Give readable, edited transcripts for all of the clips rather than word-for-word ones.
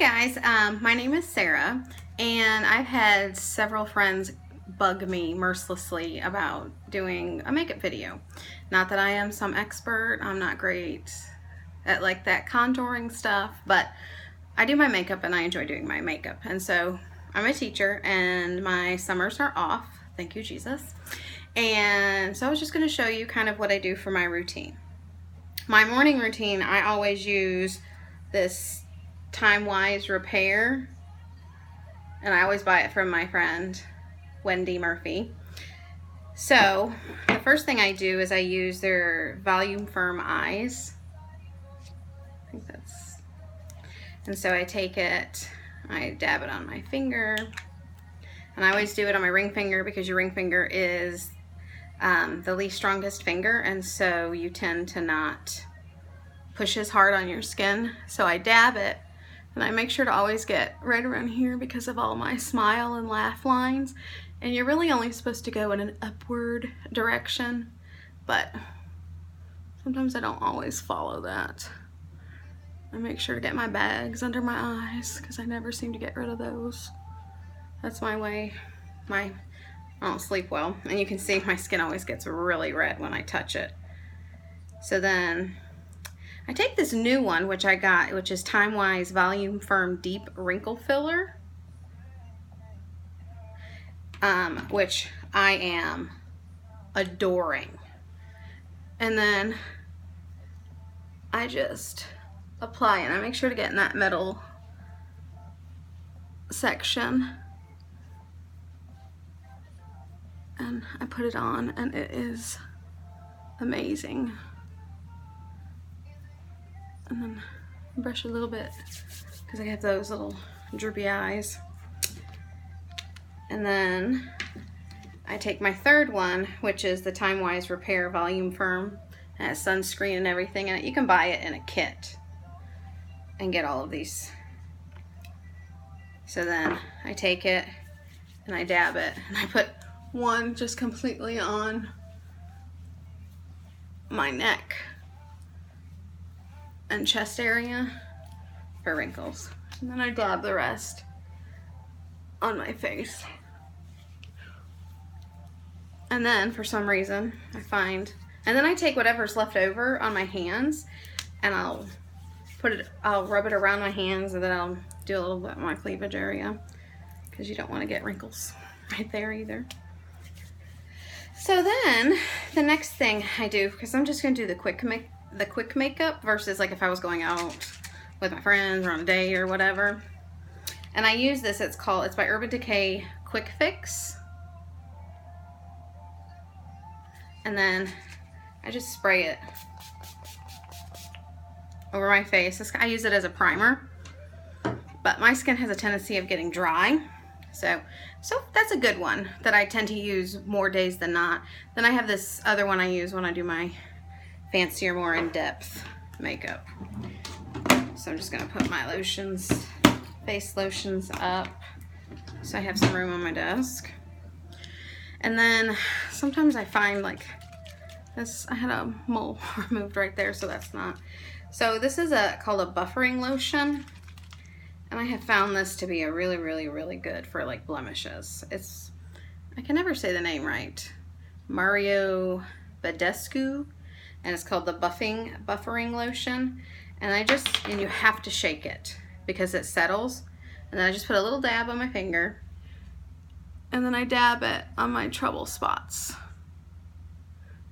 guys, my name is Sarah, and I've had several friends bug me mercilessly about doing a makeup video. Not that I am some expert, I'm not great at like that contouring stuff, but I do my makeup and I enjoy doing my makeup. And so I'm a teacher and my summers are off, thank you Jesus. And so I was just going to show you kind of what I do for my routine. My morning routine, I always use this Time Wise Repair, and I always buy it from my friend Wendy Murphy. So the first thing I do is I use their Volume Firm Eyes. I think that's, and so I take it, I dab it on my finger, and I always do it on my ring finger because your ring finger is the least strongest finger, and so you tend to not push as hard on your skin. So I dab it, and I make sure to always get right around here because of all my smile and laugh lines. And you're really only supposed to go in an upward direction, but sometimes I don't always follow that. I make sure to get my bags under my eyes because I never seem to get rid of those. That's my way. I don't sleep well, and you can see my skin always gets really red when I touch it. So then I take this new one, which I got, which is Time Wise Volume Firm Deep Wrinkle Filler, which I am adoring. And then I just apply it. I make sure to get in that middle section. And I put it on, and it is amazing. And then brush a little bit because I have those little droopy eyes. And then I take my third one, which is the Time Wise Repair Volume Firm. It has sunscreen and everything in it. You can buy it in a kit and get all of these. So then I take it and I dab it, and I put one just completely on my neck and chest area for wrinkles. And then I dab the rest on my face. And then for some reason I find, and then I take whatever's left over on my hands and I'll rub it around my hands, and then I'll do a little bit on my cleavage area because you don't want to get wrinkles right there either. So then the next thing I do, because I'm just going to do the quick makeup versus like if I was going out with my friends or on a date or whatever. And I use this, it's by Urban Decay Quick Fix. And then I just spray it over my face. I use it as a primer, but my skin has a tendency of getting dry. So that's a good one that I tend to use more days than not. Then I have this other one I use when I do my fancier, more in-depth makeup. So I'm just gonna put my lotions, face lotions up so I have some room on my desk. And then sometimes I find like this, I had a mole removed right there, so that's not. So this is called a buffering lotion. And I have found this to be a really, really, really good for like blemishes. I can never say the name right. Mario Badescu, and it's called the buffering lotion. And you have to shake it because it settles. And then I just put a little dab on my finger, and then I dab it on my trouble spots.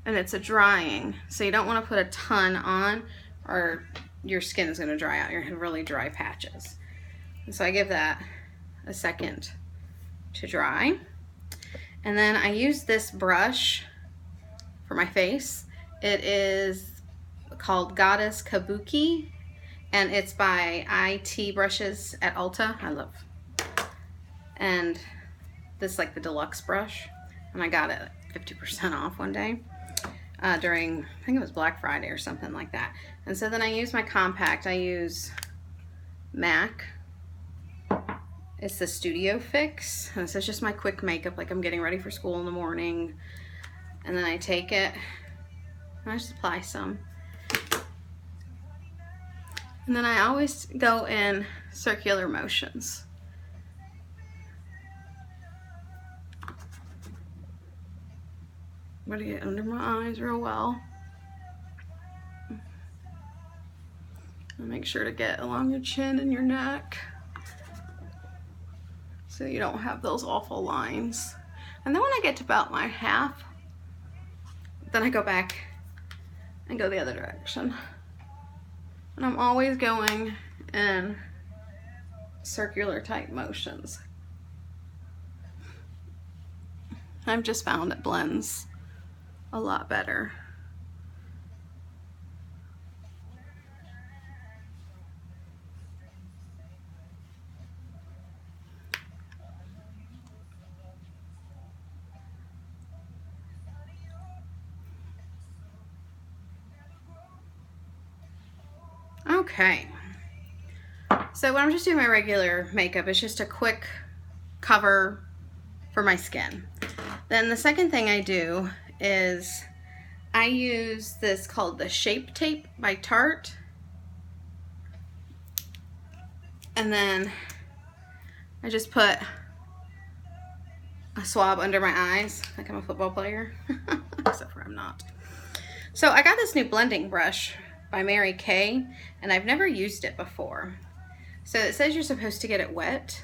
And it's a drying, so you don't want to put a ton on or your skin is going to dry out. You're going to have really dry patches. And so I give that a second to dry. And then I use this brush for my face. It is called Goddess Kabuki, and it's by IT Brushes at Ulta. I love. And this is like the deluxe brush, and I got it 50% off one day during, I think it was Black Friday or something like that. And so then I use my compact. I use MAC. It's the Studio Fix. And this is just my quick makeup, like I'm getting ready for school in the morning. And then I take it and I just apply some. And then I always go in circular motions. I'm gonna get under my eyes real well. And make sure to get along your chin and your neck so you don't have those awful lines. And then when I get to about my half, then I go back and go the other direction. And I'm always going in circular type motions. I've just found it blends a lot better. Okay, so when I'm just doing my regular makeup, it's just a quick cover for my skin. Then the second thing I do is I use this called the Shape Tape by Tarte. And then I just put a swab under my eyes, like I'm a football player, except for I'm not. So I got this new blending brush by Mary Kay, and I've never used it before. So it says you're supposed to get it wet,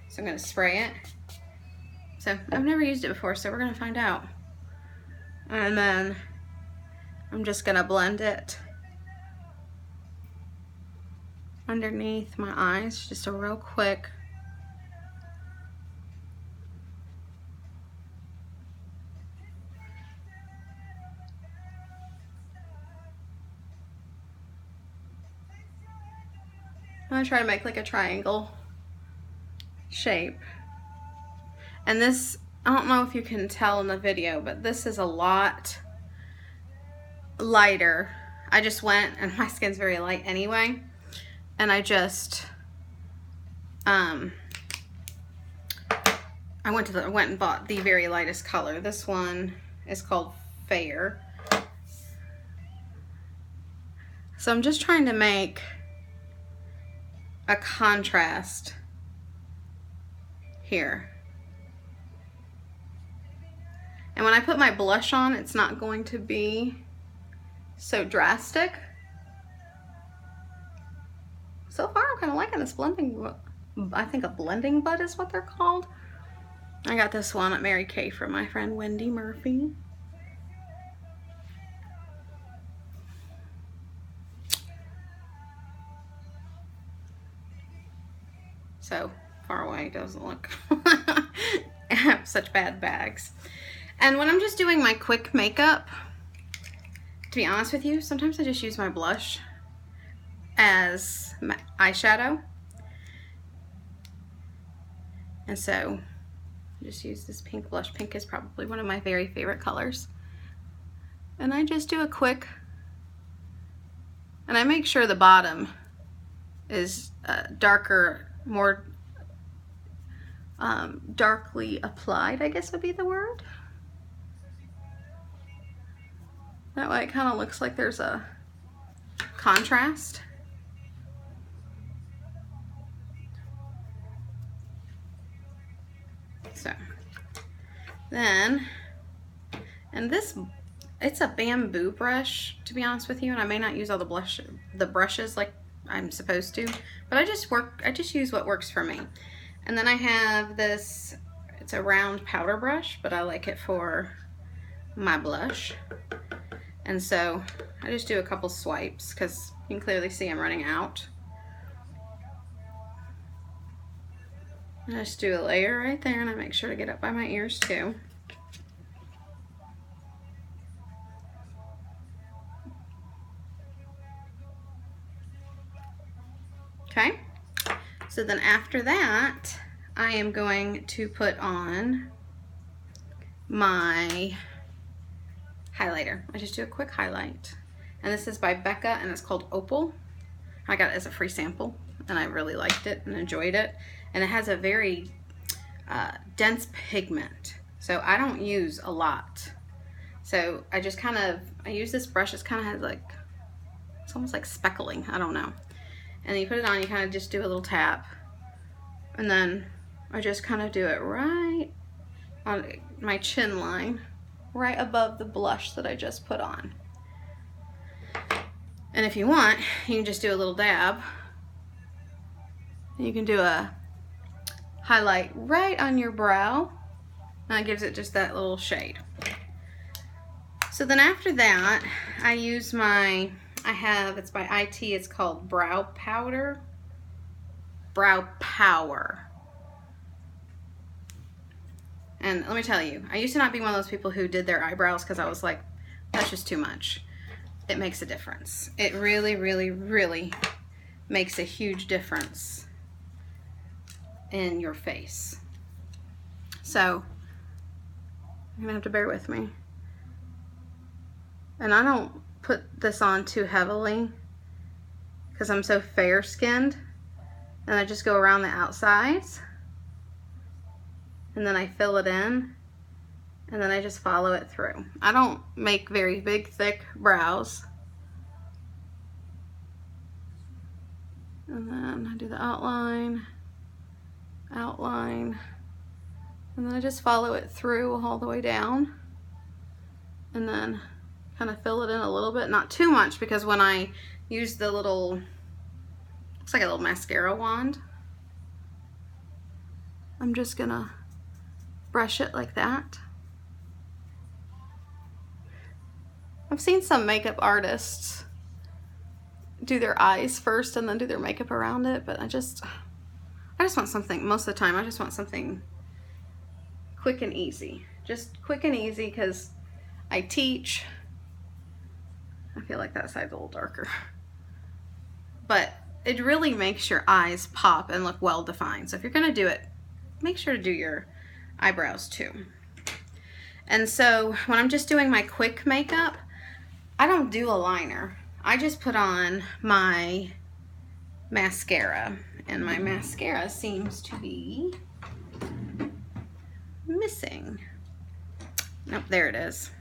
so I'm gonna spray it. So I've never used it before, so we're gonna find out. And then I'm just gonna blend it underneath my eyes, just a real quick. I'm gonna try to make like a triangle shape. And this, I don't know if you can tell in the video, but this is a lot lighter. I just went, and my skin's very light anyway, and I just, I went and bought the very lightest color. This one is called Fair. So I'm just trying to make a contrast here. And when I put my blush on, it's not going to be so drastic. So far, I'm kind of liking this blending. I think a blending bud is what they're called. I got this one at Mary Kay from my friend Wendy Murphy. So far away, doesn't look. I have such bad bags. And when I'm just doing my quick makeup, to be honest with you, sometimes I just use my blush as my eyeshadow. And so I just use this pink blush. Pink is probably one of my very favorite colors. And I just do a quick, and I make sure the bottom is darker, more darkly applied, I guess would be the word. That way it kind of looks like there's a contrast. So then, and this, it's a bamboo brush, to be honest with you, and I may not use all the brushes like I'm supposed to, but I just use what works for me. And then I have this, it's a round powder brush, but I like it for my blush. And so I just do a couple swipes because you can clearly see I'm running out. I just do a layer right there, and I make sure to get up by my ears too. Okay, so then after that, I am going to put on my highlighter. I just do a quick highlight. And this is by Becca, and it's called Opal. I got it as a free sample, and I really liked it and enjoyed it. And it has a very dense pigment, so I don't use a lot. So I just kind of, I use this brush, it's kind of has like, it's almost like speckling, I don't know. And then you put it on, you kind of just do a little tap. And then I just kind of do it right on my chin line, right above the blush that I just put on. And if you want, you can just do a little dab. You can do a highlight right on your brow. And that gives it just that little shade. So then after that, I use my, it's by IT, it's called Brow Powder. Brow Power. And let me tell you, I used to not be one of those people who did their eyebrows because I was like, that's just too much. It makes a difference. It really, really, really makes a huge difference in your face. So, you're gonna have to bear with me. And I don't put this on too heavily because I'm so fair skinned. And I just go around the outsides. And then I fill it in, and then I just follow it through. I don't make very big, thick brows. And then I do the outline, and then I just follow it through all the way down, and then kind of fill it in a little bit, not too much, because when I use the little, looks like a little mascara wand, I'm just gonna brush it like that. I've seen some makeup artists do their eyes first and then do their makeup around it, but I just want something, most of the time I just want something quick and easy. Just quick and easy because I teach. I feel like that side's a little darker. But it really makes your eyes pop and look well defined. So if you're gonna do it, make sure to do your eyebrows too. And so when I'm just doing my quick makeup, I don't do a liner. I just put on my mascara, and my mascara seems to be missing. Nope, there it is.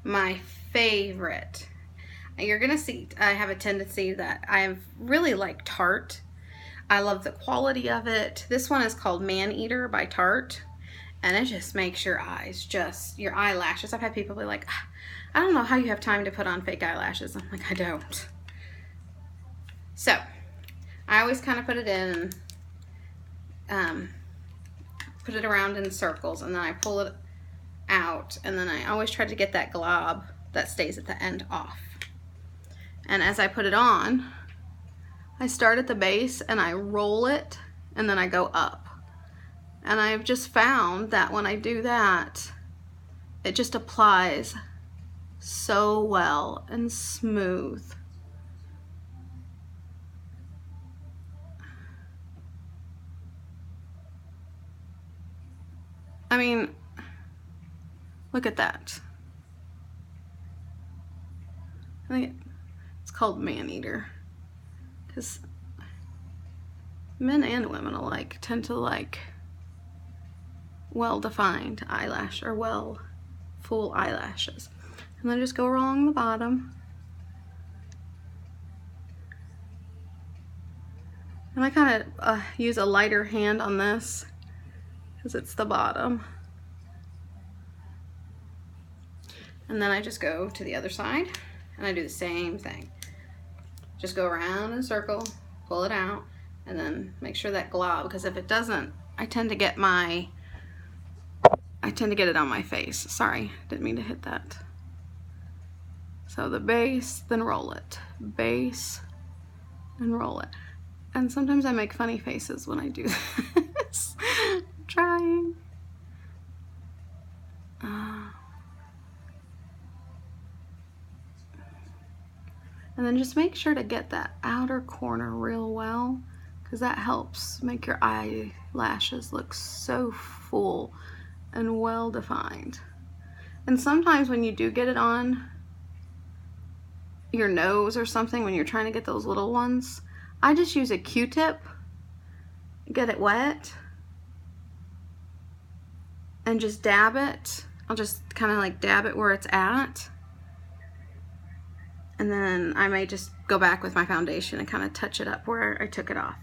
My favorite. You're gonna see, I have a tendency that I really like Tarte. I love the quality of it. This one is called Man Eater by Tarte. And it just makes your eyes, your eyelashes. I've had people be like, I don't know how you have time to put on fake eyelashes. I'm like, I don't. So, I always kind of put it in, put it around in circles, and then I pull it out, and then I always try to get that glob that stays at the end off. And as I put it on, I start at the base and I roll it, and then I go up. And I've just found that when I do that, it just applies so well and smooth. I mean, look at that. I think it's called Man Eater because men and women alike tend to like well-defined eyelash or full eyelashes. And then just go along the bottom. And I kind of use a lighter hand on this because it's the bottom. And then I just go to the other side and I do the same thing. Just go around in a circle, pull it out, and then make sure that glob, because if it doesn't, I tend to get it on my face. Sorry, didn't mean to hit that. So the base, then roll it. Base, and roll it. And sometimes I make funny faces when I do this. I'm trying. And then just make sure to get that outer corner real well, because that helps make your eyelashes look so full and well defined. And sometimes when you do get it on your nose or something, when you're trying to get those little ones, I just use a Q-tip, get it wet, and just dab it. I'll just kind of like dab it where it's at. And then I may just go back with my foundation and kind of touch it up where I took it off.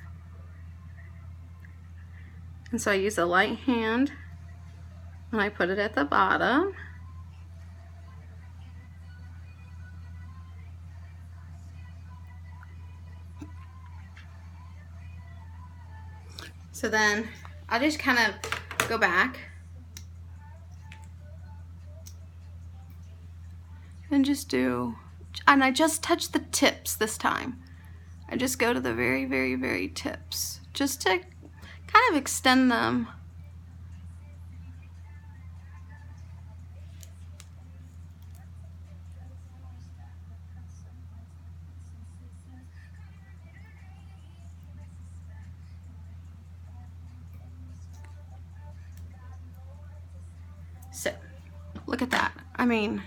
And so I use a light hand and I put it at the bottom. So then I'll just kind of go back and just do, and I just touch the tips this time. I just go to the very, very, very tips just to kind of extend them. So, look at that. I mean,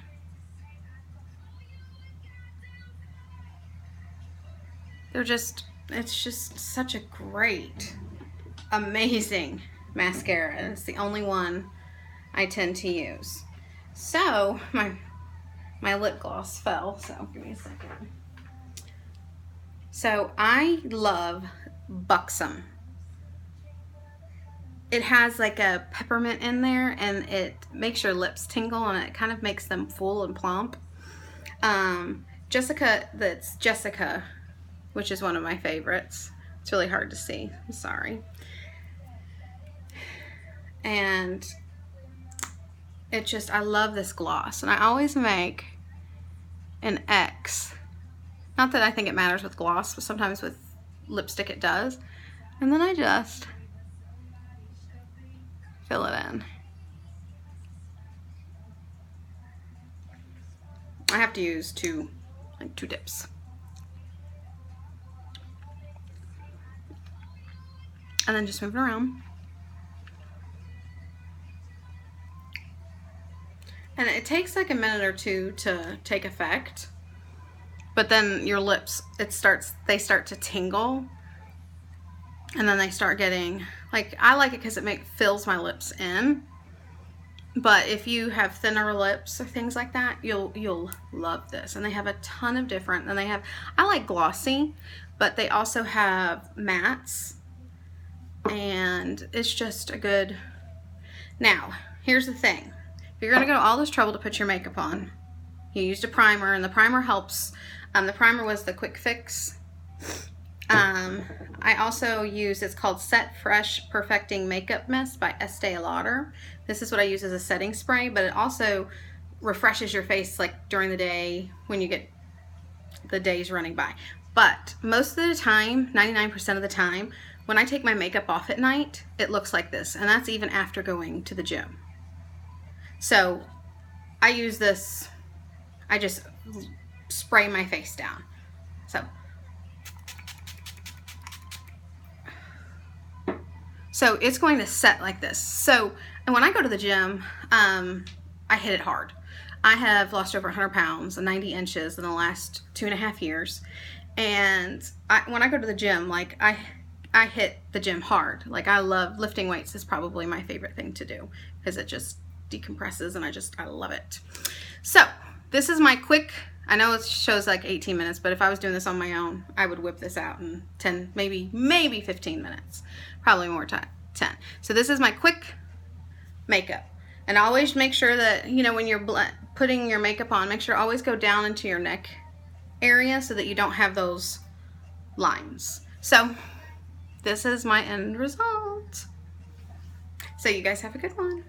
they're just, it's just such a great, amazing mascara. It's the only one I tend to use. So, my lip gloss fell, so give me a second. So, I love Buxom. It has like a peppermint in there and it makes your lips tingle and it kind of makes them full and plump. Jessica, which is one of my favorites. It's really hard to see, I'm sorry. And it just, I love this gloss and I always make an X. Not that I think it matters with gloss, but sometimes with lipstick it does. And then I just fill it in. I have to use two dips. And then just move it around. And it takes like a minute or two to take effect. But then your lips, they start to tingle. And then they start getting, like, I like it because it fills my lips in. But if you have thinner lips or things like that, you'll love this. And they have a ton of different, and I like glossy, but they also have mattes. And it's just a good, now, here's the thing. If you're gonna go to all this trouble to put your makeup on, you used a primer, and the primer helps. The primer was the Quick Fix. I also use, it's called Set Fresh Perfecting Makeup Mist by Estee Lauder. This is what I use as a setting spray, but it also refreshes your face like during the day when you get the days running by. But most of the time, 99% of the time, when I take my makeup off at night, it looks like this, and that's even after going to the gym. So I use this, I just spray my face down. So it's going to set like this. So, and when I go to the gym, I hit it hard. I have lost over 100 pounds and 90 inches in the last 2.5 years. And when I go to the gym, like I hit the gym hard. Like I love lifting weights is probably my favorite thing to do because it just decompresses and I love it. So this is my quick, I know it shows like 18 minutes, but if I was doing this on my own, I would whip this out in 10, maybe 15 minutes. Probably more time, 10. So this is my quick makeup. And always make sure that, you know, when you're putting your makeup on, make sure always go down into your neck area so that you don't have those lines. So this is my end result. So you guys have a good one.